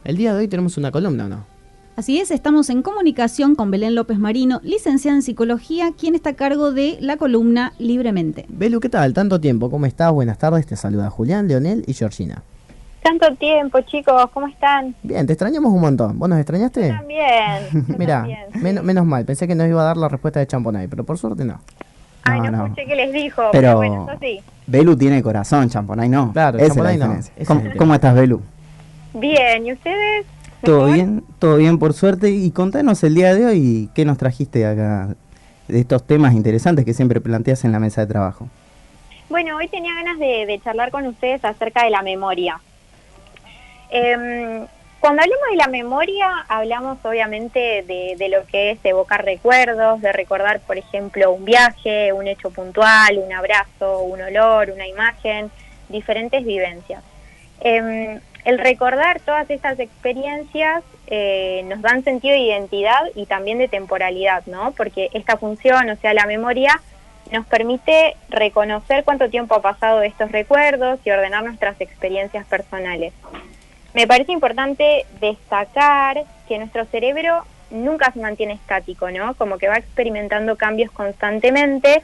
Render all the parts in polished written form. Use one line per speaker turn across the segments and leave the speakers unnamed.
El día de hoy tenemos una columna, ¿no?
Así es, estamos en comunicación con Belén López Marino, licenciada en Psicología, quien está a cargo de la columna Libremente.
Belu, ¿qué tal? Tanto tiempo, ¿cómo estás? Buenas tardes, te saluda Julián, Leonel y Georgina.
Tanto tiempo, chicos, ¿cómo están?
Bien, te extrañamos un montón. ¿Vos nos extrañaste?
Yo también.
Mirá, menos mal, pensé que nos iba a dar la respuesta de Champonay, pero por suerte no.
Ay, no escuché qué les dijo,
pero
bueno, eso sí.
Belu tiene corazón, Champonay no.
Claro,
esa
Champonay
es la
no.
diferencia. ¿Cómo estás, Belu?
Bien, ¿y ustedes?
Todo
¿Mejor?
todo bien por suerte. Y contanos el día de hoy, ¿qué nos trajiste acá de estos temas interesantes que siempre planteas en la mesa de trabajo?
Bueno, hoy tenía ganas de charlar con ustedes acerca de la memoria. Cuando hablamos de la memoria, hablamos obviamente de lo que es evocar recuerdos, de recordar, por ejemplo, un viaje, un hecho puntual, un abrazo, un olor, una imagen, diferentes vivencias. El recordar todas estas experiencias nos dan sentido de identidad y también de temporalidad, ¿no? Porque esta función, o sea, la memoria, nos permite reconocer cuánto tiempo ha pasado de estos recuerdos y ordenar nuestras experiencias personales. Me parece importante destacar que nuestro cerebro nunca se mantiene estático, ¿no? Como que va experimentando cambios constantemente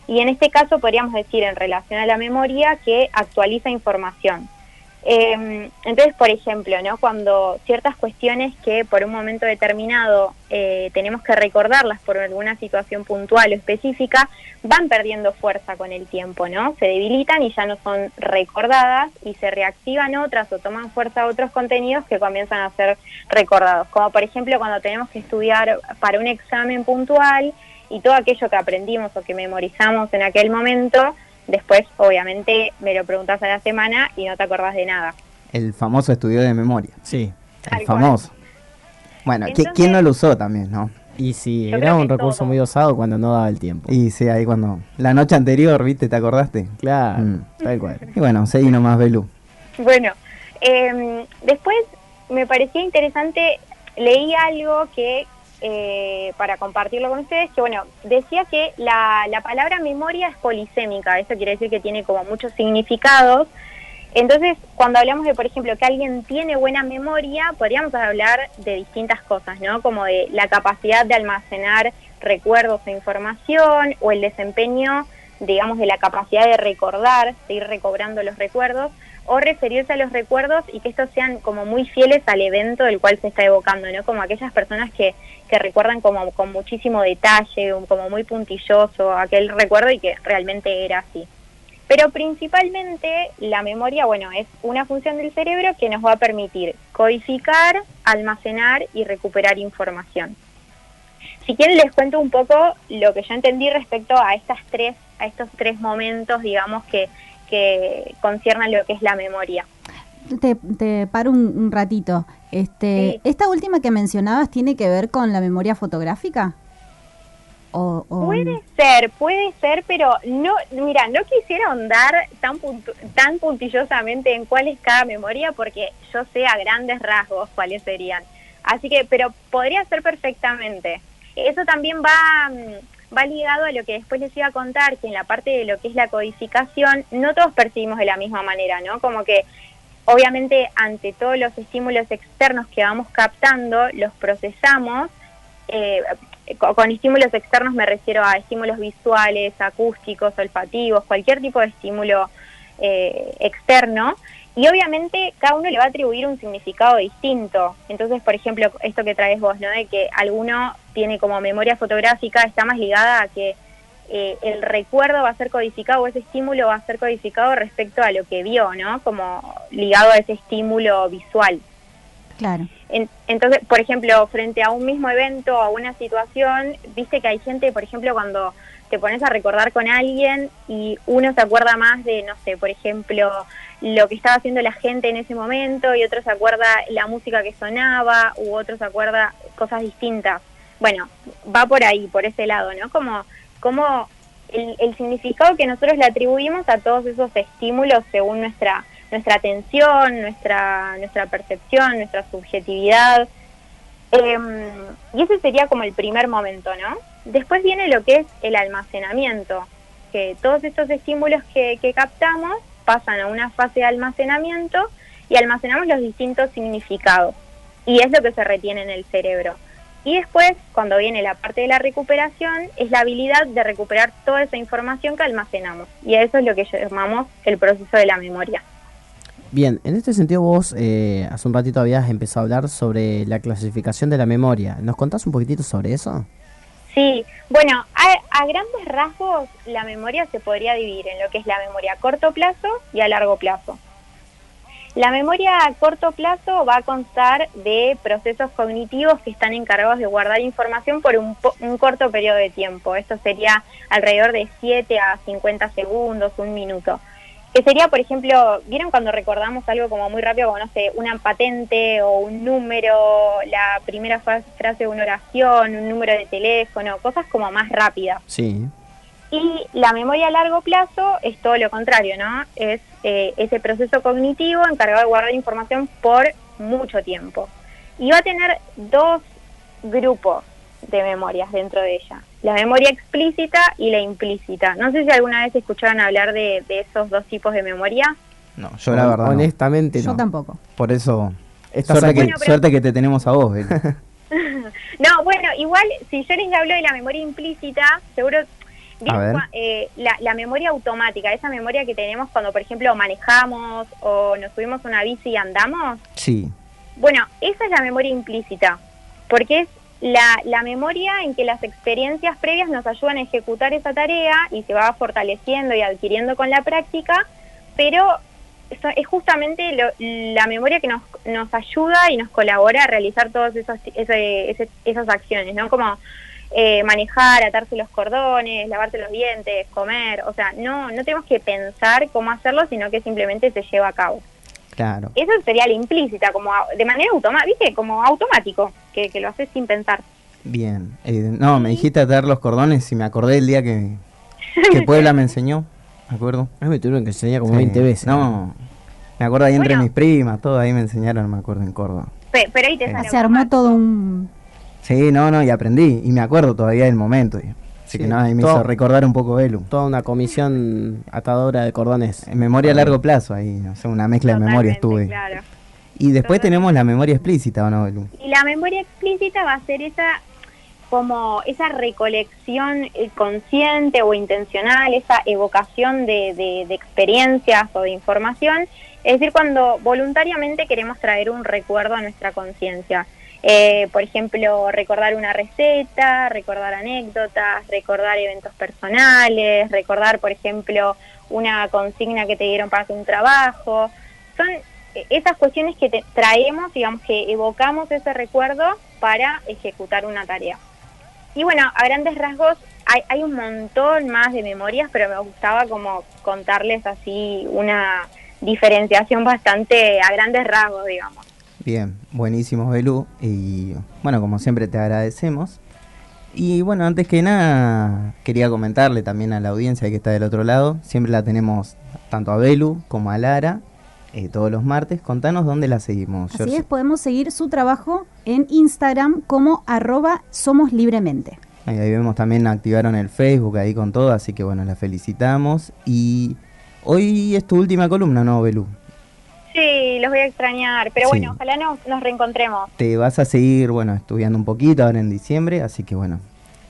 y en este caso podríamos decir en relación a la memoria que actualiza información. Entonces, por ejemplo, ¿no? Cuando ciertas cuestiones que por un momento determinado tenemos que recordarlas por alguna situación puntual o específica, van perdiendo fuerza con el tiempo, ¿no? Se debilitan y ya no son recordadas y se reactivan otras o toman fuerza otros contenidos que comienzan a ser recordados. Como por ejemplo cuando tenemos que estudiar para un examen puntual y todo aquello que aprendimos o que memorizamos en aquel momento, después, obviamente, me lo preguntás a la semana y no te acordás de nada.
El famoso estudio de memoria.
Sí.
El famoso. Bueno,
Entonces,
¿quién no lo usó también, no?
Y sí,
Yo
era
creo
un
que
recurso
todos.
muy osado cuando no daba el tiempo.
Y sí, ahí cuando... La noche anterior, ¿viste? ¿Te acordaste?
Claro, tal cual.
Y bueno, seguí nomás, Belu.
Bueno, después me parecía interesante, leí algo que, para compartirlo con ustedes, que bueno, decía que la palabra memoria es polisémica, eso quiere decir que tiene como muchos significados. Entonces, cuando hablamos de, por ejemplo, que alguien tiene buena memoria, podríamos hablar de distintas cosas, ¿no? Como de la capacidad de almacenar recuerdos e información, o el desempeño, digamos, de la capacidad de recordar, de ir recobrando los recuerdos, o referirse a los recuerdos y que estos sean como muy fieles al evento del cual se está evocando, ¿no? Como aquellas personas que recuerdan como con muchísimo detalle, como muy puntilloso aquel recuerdo y que realmente era así. Pero principalmente la memoria, bueno, es una función del cerebro que nos va a permitir codificar, almacenar y recuperar información. Si quieren les cuento un poco lo que yo entendí respecto a estos tres momentos, digamos, que conciernan lo que es la memoria.
Te paro un ratito.
Sí.
¿Esta última que mencionabas tiene que ver con la memoria fotográfica?
Puede ser, pero no, mira, no quisiera ahondar tan puntillosamente en cuál es cada memoria porque yo sé a grandes rasgos cuáles serían. Así que, pero podría ser perfectamente. Eso también va ligado a lo que después les iba a contar, que en la parte de lo que es la codificación, no todos percibimos de la misma manera, ¿no? Como que, obviamente, ante todos los estímulos externos que vamos captando, los procesamos. Con estímulos externos me refiero a estímulos visuales, acústicos, olfativos, cualquier tipo de estímulo externo. Y obviamente cada uno le va a atribuir un significado distinto. Entonces, por ejemplo, esto que traes vos, ¿no? De que alguno tiene como memoria fotográfica, está más ligada a que el recuerdo va a ser codificado, o ese estímulo va a ser codificado respecto a lo que vio, ¿no? Como ligado a ese estímulo visual.
Claro.
Entonces, por ejemplo, frente a un mismo evento o a una situación, viste que hay gente, por ejemplo, cuando te pones a recordar con alguien y uno se acuerda más de, no sé, por ejemplo, lo que estaba haciendo la gente en ese momento y otro se acuerda la música que sonaba u otro se acuerda cosas distintas. Bueno, va por ahí, por ese lado, ¿no? Como el significado que nosotros le atribuimos a todos esos estímulos según nuestra atención, nuestra percepción, nuestra subjetividad. Y ese sería como el primer momento, ¿no? Después viene lo que es el almacenamiento, que todos estos estímulos que captamos pasan a una fase de almacenamiento y almacenamos los distintos significados. y es lo que se retiene en el cerebro. Y después, cuando viene la parte de la recuperación, es la habilidad de recuperar toda esa información que almacenamos. Y a eso es lo que llamamos el proceso de la memoria.
Bien, en este sentido vos hace un ratito habías empezado a hablar sobre la clasificación de la memoria. ¿Nos contás un poquitito sobre eso?
Sí, bueno, a grandes rasgos la memoria se podría dividir en lo que es la memoria a corto plazo y a largo plazo. La memoria a corto plazo va a constar de procesos cognitivos que están encargados de guardar información por un corto periodo de tiempo. Esto sería alrededor de 7 a 50 segundos, un minuto. Que sería, por ejemplo, ¿vieron cuando recordamos algo como muy rápido, como, no sé, una patente o un número, la primera frase de una oración, un número de teléfono, cosas como más rápidas?
Sí.
Y la memoria a largo plazo es todo lo contrario, ¿no? Es ese proceso cognitivo encargado de guardar información por mucho tiempo. Y va a tener dos grupos de memorias dentro de ella. La memoria explícita y la implícita. No sé si alguna vez escucharon hablar de esos dos tipos de memoria.
No, yo la verdad
honestamente
Yo
no.
tampoco.
Por eso,
Estás
suerte,
aquí.
suerte que te tenemos a vos, Belu.
No, bueno, igual si yo les hablo de la memoria implícita, seguro... la memoria automática, esa memoria que tenemos cuando, por ejemplo, manejamos o nos subimos a una bici y andamos.
Sí.
Bueno, esa es la memoria implícita, porque es la memoria en que las experiencias previas nos ayudan a ejecutar esa tarea y se va fortaleciendo y adquiriendo con la práctica, pero es justamente la memoria que nos ayuda y nos colabora a realizar todas esas acciones, ¿no? Como manejar, atarse los cordones, lavarse los dientes, comer, o sea, no tenemos que pensar cómo hacerlo, sino que simplemente se lleva a cabo.
Claro.
Eso sería la implícita, como de manera automática, ¿viste? Como automático, que lo haces sin pensar.
Bien. No, me dijiste atar los cordones y me acordé el día que Puebla me enseñó, ¿me acuerdo?
A mí me tuvieron que enseñar como
Sí.
20 veces.
No, me acuerdo ahí entre
Bueno.
mis primas, todo ahí me enseñaron, me acuerdo, en Córdoba.
Pero ahí te sale
Se armó
automático.
todo un...
Sí, no, y aprendí, y me acuerdo todavía del momento. Así
Sí,
que nada, ahí me
todo-
hizo recordar un poco Belu.
Toda una comisión atadora de cordones.
En memoria a largo plazo, ahí, o sea, una mezcla de memoria
Totalmente,
estuve.
claro.
Y después
Totalmente.
tenemos la memoria explícita, ¿o no, Belu?
Y la memoria explícita va a ser esa recolección consciente o intencional, esa evocación de experiencias o de información, es decir, cuando voluntariamente queremos traer un recuerdo a nuestra conciencia. Por ejemplo, recordar una receta, recordar anécdotas, recordar eventos personales, recordar, por ejemplo, una consigna que te dieron para hacer un trabajo. Son esas cuestiones que traemos, digamos, que evocamos ese recuerdo para ejecutar una tarea. Y bueno, a grandes rasgos hay un montón más de memorias, pero me gustaba como contarles así una diferenciación bastante a grandes rasgos, digamos.
Bien, buenísimo, Belu. Y bueno, como siempre te agradecemos. Y bueno, antes que nada, quería comentarle también a la audiencia que está del otro lado. Siempre la tenemos tanto a Belu como a Lara, todos los martes. Contanos dónde la seguimos,
Así
Georgie.
es, podemos seguir su trabajo en Instagram como @somoslibremente.
Ahí vemos también activaron el Facebook ahí con todo, así que bueno, la felicitamos. Y hoy es tu última columna, ¿no, Belu?
Sí, los voy a extrañar, pero
Sí.
bueno, ojalá nos reencontremos.
Te vas a seguir, bueno, estudiando un poquito ahora en diciembre, así que bueno,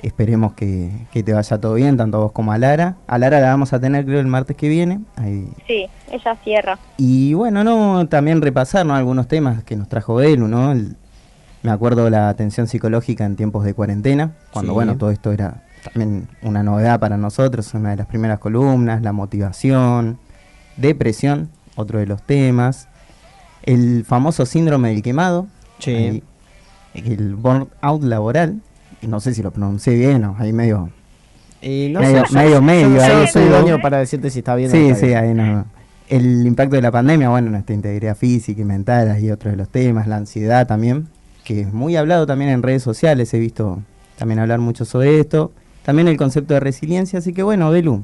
esperemos que te vaya todo bien, tanto a vos como a Lara. A Lara la vamos a tener creo el martes que viene. Ahí.
Sí, ella cierra.
Y bueno, no también repasar, ¿no?, algunos temas que nos trajo Belu, ¿no? Me acuerdo la atención psicológica en tiempos de cuarentena, cuando
Sí.
bueno, todo esto era también una novedad para nosotros, una de las primeras columnas, la motivación, depresión, otro de los temas, el famoso síndrome del quemado,
Sí.
ahí, el burnout laboral, no sé si lo pronuncié bien, ¿no? Ahí medio...
No
Medio-
sé,
medio,
yo
ahí
no soy
estuvo.
idóneo para decirte si está bien o
Sí,
no está
sí,
bien.
ahí no. El impacto de la pandemia, bueno, nuestra integridad física y mental, ahí otro de los temas, la ansiedad también, que es muy hablado también en redes sociales, he visto también hablar mucho sobre esto. También el concepto de resiliencia, así que bueno, Belu,